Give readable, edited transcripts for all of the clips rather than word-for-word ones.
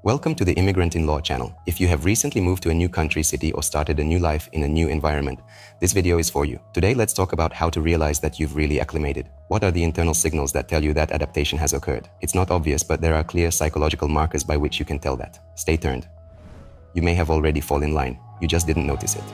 Welcome to the Immigrant in Law channel. If you have recently moved to a new country, city, or started a new life in a new environment, this video is for you. Today, let's talk about how to realize that you've really acclimated. What are the internal signals that tell you that adaptation has occurred? It's not obvious, but there are clear psychological markers by which you can tell that. Stay tuned. You may have already fallen in line. You just didn't notice it.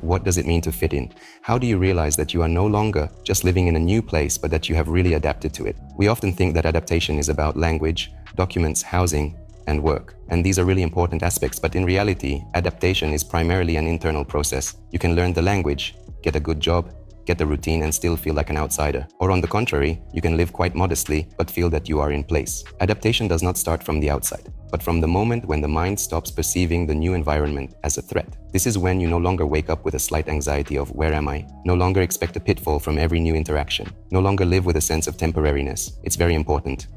What does it mean to fit in? How do you realize that you are no longer just living in a new place, but that you have really adapted to it? We often think that adaptation is about language, documents, housing, and work. And these are really important aspects, but in reality, adaptation is primarily an internal process. You can learn the language, get a good job, get the routine and still feel like an outsider. Or on the contrary, you can live quite modestly, but feel that you are in place. Adaptation does not start from the outside, but from the moment when the mind stops perceiving the new environment as a threat. This is when you no longer wake up with a slight anxiety of where am I? No longer expect a pitfall from every new interaction. No longer live with a sense of temporariness. It's very important.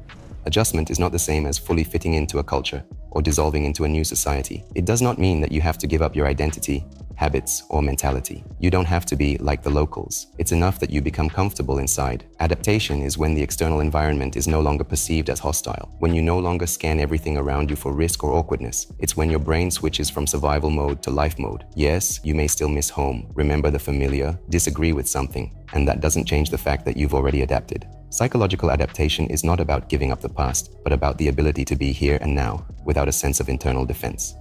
Adjustment is not the same as fully fitting into a culture or dissolving into a new society. It does not mean that you have to give up your identity, habits, or mentality. You don't have to be like the locals. It's enough that you become comfortable inside. Adaptation is when the external environment is no longer perceived as hostile, when you no longer scan everything around you for risk or awkwardness. It's when your brain switches from survival mode to life mode. Yes, you may still miss home, remember the familiar, disagree with something, and that doesn't change the fact that you've already adapted. Psychological adaptation is not about giving up the past, but about the ability to be here and now without a sense of internal defense.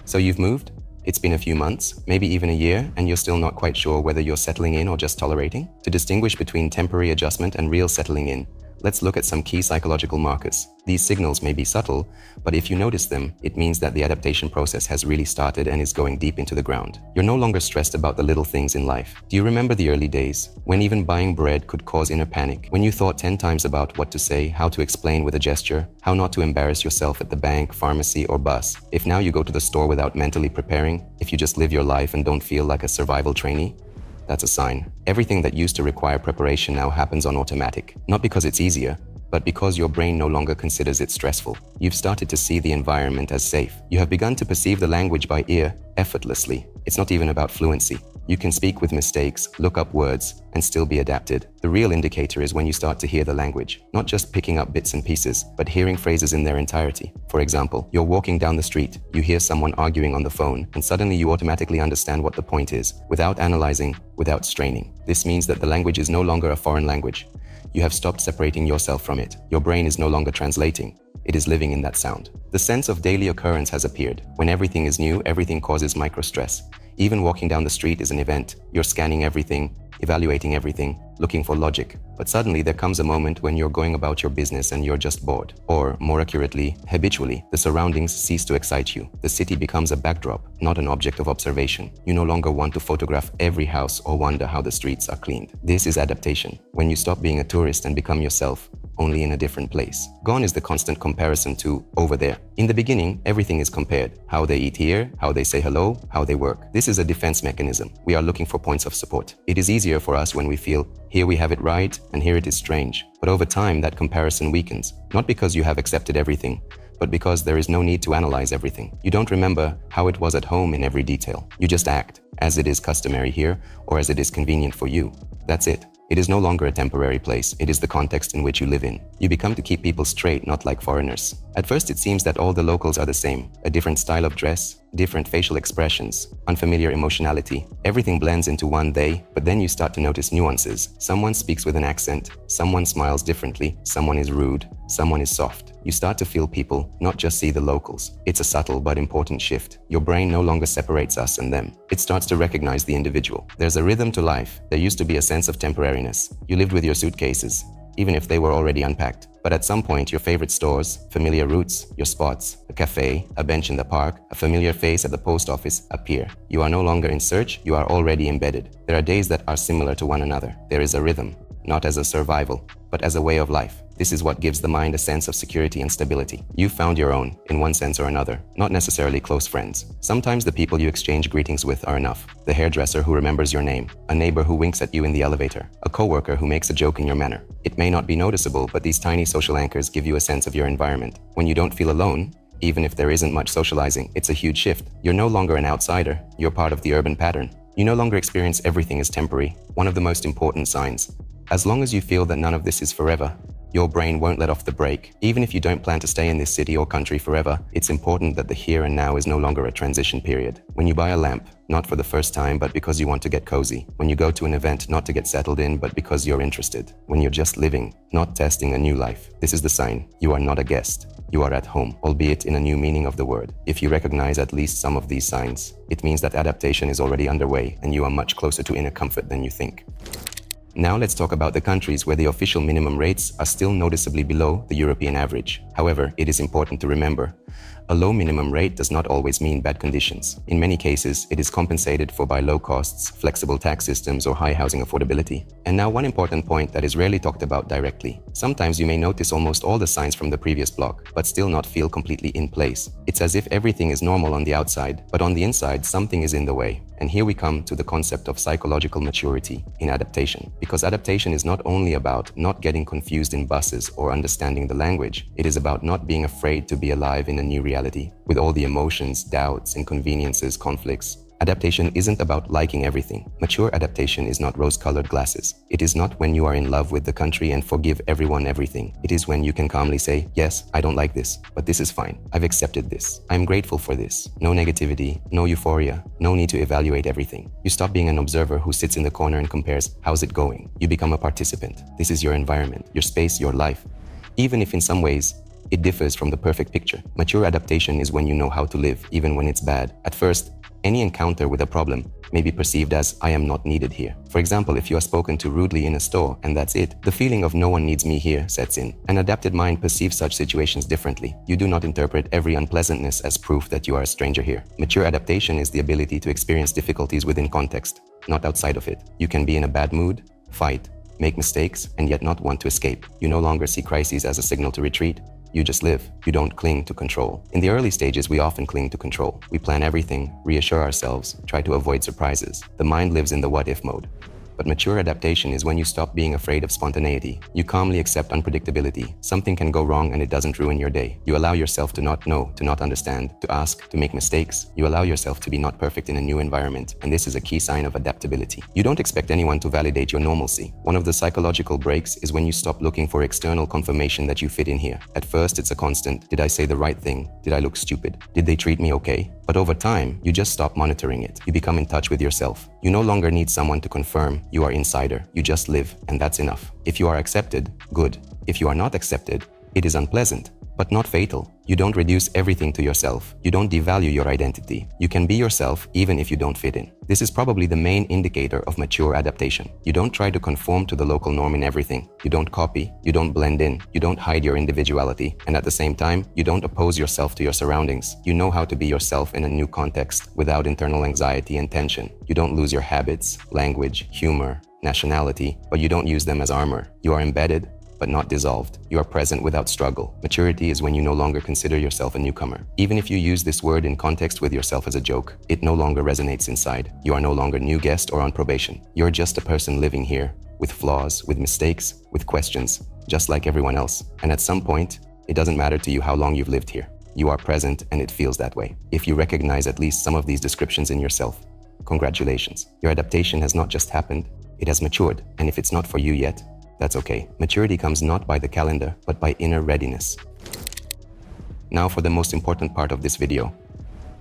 So you've moved? It's been a few months, maybe even a year, and you're still not quite sure whether you're settling in or just tolerating? To distinguish between temporary adjustment and real settling in, let's look at some key psychological markers. These signals may be subtle, but if you notice them, it means that the adaptation process has really started and is going deep into the ground. You're no longer stressed about the little things in life. Do you remember the early days, when even buying bread could cause inner panic? When you thought 10 times about what to say, how to explain with a gesture, how not to embarrass yourself at the bank, pharmacy, or bus? If now you go to the store without mentally preparing, if you just live your life and don't feel like a survival trainee, that's a sign. Everything that used to require preparation now happens on automatic. Not because it's easier, but because your brain no longer considers it stressful. You've started to see the environment as safe. You have begun to perceive the language by ear effortlessly. It's not even about fluency. You can speak with mistakes, look up words, and still be adapted. The real indicator is when you start to hear the language, not just picking up bits and pieces, but hearing phrases in their entirety. For example, you're walking down the street, you hear someone arguing on the phone, and suddenly you automatically understand what the point is, without analyzing, without straining. This means that the language is no longer a foreign language. You have stopped separating yourself from it. Your brain is no longer translating. It is living in that sound. The sense of daily occurrence has appeared. When everything is new, everything causes micro-stress. Even walking down the street is an event. You're scanning everything, evaluating everything, looking for logic. But suddenly there comes a moment when you're going about your business and you're just bored. Or, more accurately, habitually, the surroundings cease to excite you. The city becomes a backdrop, not an object of observation. You no longer want to photograph every house or wonder how the streets are cleaned. This is adaptation. When you stop being a tourist and become yourself, only in a different place. Gone is the constant comparison to over there. In the beginning, everything is compared. How they eat here, how they say hello, how they work. This is a defense mechanism. We are looking for points of support. It is easier for us when we feel, here we have it right, and here it is strange. But over time, that comparison weakens. Not because you have accepted everything, but because there is no need to analyze everything. You don't remember how it was at home in every detail. You just act, as it is customary here, or as it is convenient for you. That's it. It is no longer a temporary place, it is the context in which you live in. You become to keep people straight, not like foreigners. At first it seems that all the locals are the same. A different style of dress, different facial expressions, unfamiliar emotionality. Everything blends into one they, but then you start to notice nuances. Someone speaks with an accent, someone smiles differently, someone is rude, someone is soft. You start to feel people, not just see the locals. It's a subtle but important shift. Your brain no longer separates us and them. It starts to recognize the individual. There's a rhythm to life. There used to be a sense of temporariness. You lived with your suitcases, even if they were already unpacked. But at some point, your favorite stores, familiar routes, your spots, a cafe, a bench in the park, a familiar face at the post office appear. You are no longer in search, you are already embedded. There are days that are similar to one another. There is a rhythm, not as a survival, but as a way of life. This is what gives the mind a sense of security and stability. You found your own, in one sense or another, not necessarily close friends. Sometimes the people you exchange greetings with are enough. The hairdresser who remembers your name, a neighbor who winks at you in the elevator, a coworker who makes a joke in your manner. It may not be noticeable, but these tiny social anchors give you a sense of your environment. When you don't feel alone, even if there isn't much socializing, it's a huge shift. You're no longer an outsider, you're part of the urban pattern. You no longer experience everything as temporary, one of the most important signs. As long as you feel that none of this is forever, your brain won't let off the brake. Even if you don't plan to stay in this city or country forever, it's important that the here and now is no longer a transition period. When you buy a lamp, not for the first time, but because you want to get cozy. When you go to an event, not to get settled in, but because you're interested. When you're just living, not testing a new life. This is the sign. You are not a guest. You are at home, albeit in a new meaning of the word. If you recognize at least some of these signs, it means that adaptation is already underway and you are much closer to inner comfort than you think. Now let's talk about the countries where the official minimum rates are still noticeably below the European average. However, it is important to remember, a low minimum rate does not always mean bad conditions. In many cases, it is compensated for by low costs, flexible tax systems, or high housing affordability. And now one important point that is rarely talked about directly. Sometimes you may notice almost all the signs from the previous block, but still not feel completely in place. It's as if everything is normal on the outside, but on the inside, something is in the way. And here we come to the concept of psychological maturity in adaptation. Because adaptation is not only about not getting confused in buses or understanding the language, it is about not being afraid to be alive in a new reality, with all the emotions, doubts, inconveniences, conflicts. Adaptation isn't about liking everything. Mature adaptation is not rose-colored glasses. It is not when you are in love with the country and forgive everyone everything. It is when you can calmly say, yes, I don't like this, but this is fine. I've accepted this. I'm grateful for this. No negativity, no euphoria, no need to evaluate everything. You stop being an observer who sits in the corner and compares, how's it going? You become a participant. This is your environment, your space, your life. Even if in some ways, it differs from the perfect picture. Mature adaptation is when you know how to live, even when it's bad. At first, any encounter with a problem may be perceived as, I am not needed here. For example, if you are spoken to rudely in a store and that's it, the feeling of no one needs me here sets in. An adapted mind perceives such situations differently. You do not interpret every unpleasantness as proof that you are a stranger here. Mature adaptation is the ability to experience difficulties within context, not outside of it. You can be in a bad mood, fight, make mistakes, and yet not want to escape. You no longer see crises as a signal to retreat. You just live. You don't cling to control. In the early stages, we often cling to control. We plan everything, reassure ourselves, try to avoid surprises. The mind lives in the what-if mode. But mature adaptation is when you stop being afraid of spontaneity. You calmly accept unpredictability. Something can go wrong and it doesn't ruin your day. You allow yourself to not know, to not understand, to ask, to make mistakes. You allow yourself to be not perfect in a new environment, and this is a key sign of adaptability. You don't expect anyone to validate your normalcy. One of the psychological breaks is when you stop looking for external confirmation that you fit in here. At first, it's a constant. Did I say the right thing? Did I look stupid? Did they treat me okay? But over time, you just stop monitoring it. You become in touch with yourself. You no longer need someone to confirm you are insider. You just live, and that's enough. If you are accepted, good. If you are not accepted, it is unpleasant, but not fatal. You don't reduce everything to yourself. You don't devalue your identity. You can be yourself even if you don't fit in. This is probably the main indicator of mature adaptation. You don't try to conform to the local norm in everything. You don't copy. You don't blend in. You don't hide your individuality. And at the same time, you don't oppose yourself to your surroundings. You know how to be yourself in a new context without internal anxiety and tension. You don't lose your habits, language, humor, nationality, but you don't use them as armor. You are embedded, but not dissolved. You are present without struggle. Maturity is when you no longer consider yourself a newcomer. Even if you use this word in context with yourself as a joke, it no longer resonates inside. You are no longer new guest or on probation. You're just a person living here, with flaws, with mistakes, with questions, just like everyone else. And at some point, it doesn't matter to you how long you've lived here. You are present and it feels that way. If you recognize at least some of these descriptions in yourself, congratulations. Your adaptation has not just happened, it has matured. And if it's not for you yet, that's okay. Maturity comes not by the calendar, but by inner readiness. Now for the most important part of this video.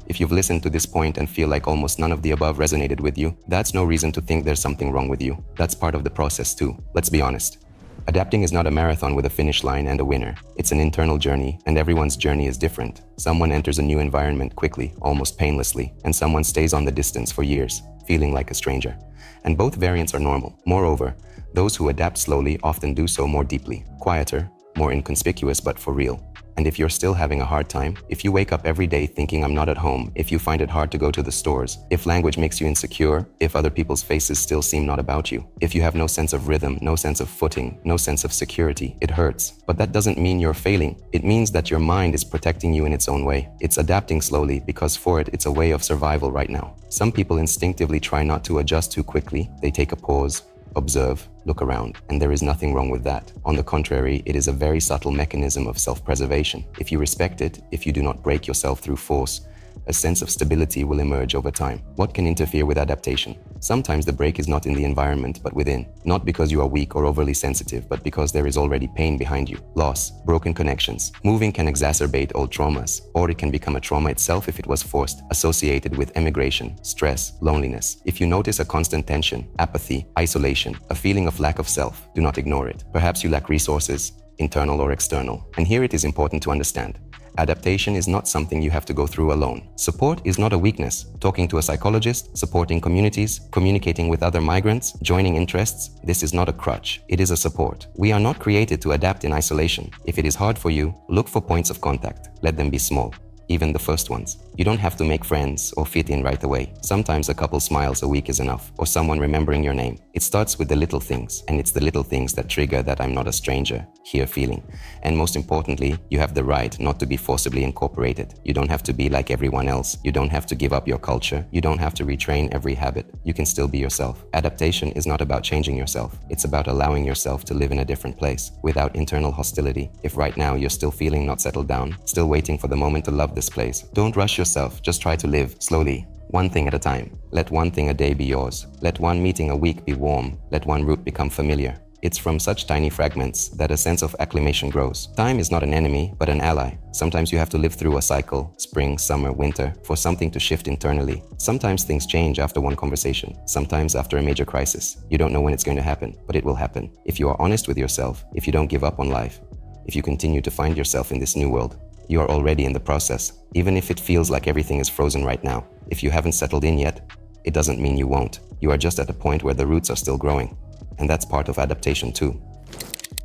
If you've listened to this point and feel like almost none of the above resonated with you, that's no reason to think there's something wrong with you. That's part of the process too. Let's be honest. Adapting is not a marathon with a finish line and a winner. It's an internal journey, and everyone's journey is different. Someone enters a new environment quickly, almost painlessly, and someone stays on the distance for years, feeling like a stranger. And both variants are normal. Moreover, those who adapt slowly often do so more deeply, quieter, more inconspicuous, but for real. And if you're still having a hard time, if you wake up every day thinking I'm not at home, if you find it hard to go to the stores, if language makes you insecure, if other people's faces still seem not about you, if you have no sense of rhythm, no sense of footing, no sense of security, it hurts. But that doesn't mean you're failing. It means that your mind is protecting you in its own way. It's adapting slowly because for it, it's a way of survival right now. Some people instinctively try not to adjust too quickly. They take a pause, observe, look around, and there is nothing wrong with that. On the contrary, it is a very subtle mechanism of self-preservation. If you respect it, if you do not break yourself through force, A sense of stability will emerge over time. What can interfere with adaptation? Sometimes the break is not in the environment but within. Not because you are weak or overly sensitive, but because there is already pain behind you. Loss, broken connections. Moving can exacerbate old traumas, or it can become a trauma itself if it was forced, associated with emigration, stress, loneliness. If you notice a constant tension, apathy, isolation, a feeling of lack of self, do not ignore it. Perhaps you lack resources, internal or external. And here it is important to understand. Adaptation is not something you have to go through alone. Support is not a weakness. Talking to a psychologist, supporting communities, communicating with other migrants, joining interests, this is not a crutch. It is a support. We are not created to adapt in isolation. If it is hard for you, look for points of contact. Let them be small. Even the first ones. You don't have to make friends or fit in right away. Sometimes a couple smiles a week is enough, or someone remembering your name. It starts with the little things, and it's the little things that trigger that I'm not a stranger here feeling. And most importantly, you have the right not to be forcibly incorporated. You don't have to be like everyone else. You don't have to give up your culture. You don't have to retrain every habit. You can still be yourself. Adaptation is not about changing yourself. It's about allowing yourself to live in a different place without internal hostility. If right now you're still feeling not settled down, still waiting for the moment to love this place, don't rush yourself. Just try to live slowly, one thing at a time. Let one thing a day be yours. Let one meeting a week be warm. Let one route become familiar. It's from such tiny fragments that a sense of acclimation grows. Time is not an enemy, but an ally. Sometimes you have to live through a cycle, spring, summer, winter, for something to shift internally. Sometimes things change after one conversation. Sometimes after a major crisis. You don't know when it's going to happen, but it will happen. If you are honest with yourself, if you don't give up on life, if you continue to find yourself in this new world, you are already in the process. Even if it feels like everything is frozen right now, if you haven't settled in yet, it doesn't mean you won't. You are just at a point where the roots are still growing. And that's part of adaptation too.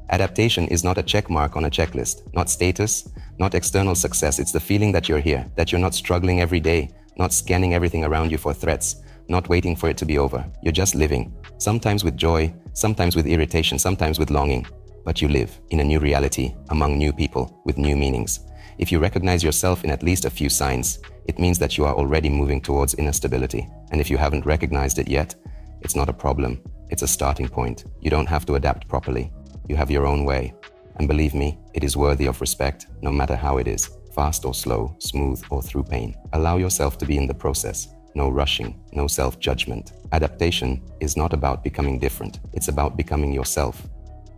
Adaptation is not a check mark on a checklist, not status, not external success. It's the feeling that you're here, that you're not struggling every day, not scanning everything around you for threats, not waiting for it to be over. You're just living, sometimes with joy, sometimes with irritation, sometimes with longing. But you live in a new reality, among new people, with new meanings. If you recognize yourself in at least a few signs, it means that you are already moving towards inner stability. And if you haven't recognized it yet, it's not a problem. It's a starting point. You don't have to adapt properly. You have your own way. And believe me, it is worthy of respect, no matter how it is, fast or slow, smooth or through pain. Allow yourself to be in the process. No rushing, no self-judgment. Adaptation is not about becoming different. It's about becoming yourself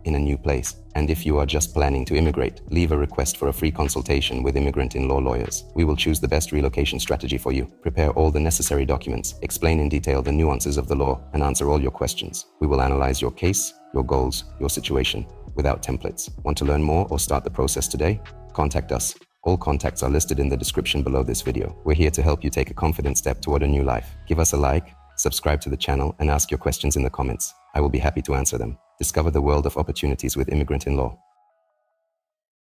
in a new place. And if you are just planning to immigrate, leave a request for a free consultation with immigrant in-law lawyers. We will choose the best relocation strategy for you, prepare all the necessary documents, explain in detail the nuances of the law, and answer all your questions. We will analyze your case, your goals, your situation, without templates. Want to learn more or start the process today? Contact us. All contacts are listed in the description below this video. We're here to help you take a confident step toward a new life. Give us a like, subscribe to the channel, and ask your questions in the comments. I will be happy to answer them. Discover the world of opportunities with Immigrant in Law.